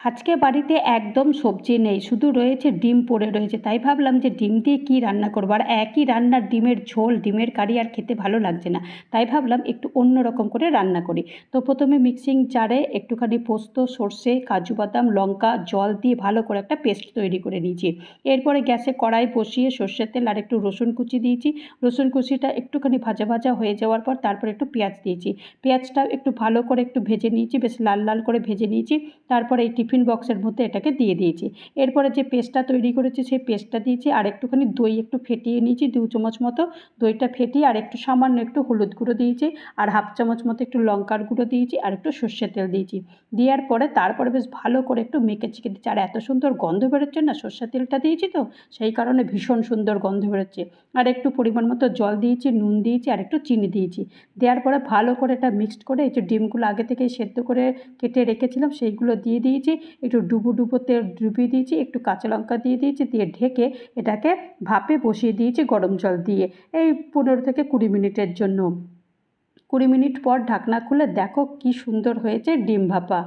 আজকে বাড়িতে একদম সবজি নেই, শুধু রয়েছে ডিম পড়ে রয়েছে। তাই ভাবলাম যে ডিম দিয়ে কী রান্না করবো, আর একই রান্নার ডিমের ঝোল ডিমের কারি আর খেতে ভালো লাগছে না। তাই ভাবলাম একটু অন্য রকম করে রান্না করি। তো প্রথমে মিক্সিং জারে একটুখানি পোস্ত, সর্ষে, কাজু বাদাম, লঙ্কা, জল দিয়ে ভালো করে একটা পেস্ট তৈরি করে নিয়েছি। এরপরে গ্যাসে কড়াই বসিয়ে সর্ষের তেল আর একটু রসুন কুচি দিয়েছি। রসুন কুচিটা একটুখানি ভাজা ভাজা হয়ে যাওয়ার পর তারপর একটু পেঁয়াজ দিয়েছি। পেঁয়াজটা একটু ভালো করে একটু ভেজে নিয়েছি, বেশ লাল লাল করে ভেজে নিয়েছি। তারপরে এই টিফিন বক্সের মধ্যে এটাকে দিয়ে দিয়েছি। এরপরে যে পেস্টটা তৈরি করেছি সেই পেস্টটা দিয়েছি, আর একটুখানি দই একটু ফেটিয়ে নিয়েছি 2 চামচ মতো। দইটা ফেটিয়ে আর একটু সামান্য একটু হলুদ গুঁড়ো দিয়েছি, আর 1/2 চামচ মতো একটু লঙ্কার গুঁড়ো দিয়েছি, আর একটু সর্ষের তেল দিয়েছি। দেওয়ার পরে তারপরে বেশ ভালো করে একটু মেখে চেখে দিচ্ছি। আর এত সুন্দর গন্ধ বেরোচ্ছে না, সর্ষের তেলটা দিয়েছি তো সেই কারণে ভীষণ সুন্দর গন্ধ বেরোচ্ছে। আর একটু পরিমাণ মতো জল দিয়েছি, নুন দিয়েছি, আর একটু চিনি দিয়েছি। দেওয়ার পরে ভালো করে এটা মিক্সড করে এই যে ডিমগুলো আগে থেকেই সেদ্ধ করে কেটে রেখেছিলাম সেইগুলো দিয়ে দিয়েছি। একটু ডুবো ডুবো তেল ডুবিয়ে দিয়েছি, একটু কাঁচা লঙ্কা দিয়ে দিয়েছি, দিয়ে ঢেকে এটাকে ভাপে বসিয়ে দিয়েছি গরম জল দিয়ে এই 15 থেকে 20 মিনিটের জন্য। 20 মিনিট পর ঢাকনা খুলে দেখো কি সুন্দর হয়েছে ডিম ভাপা।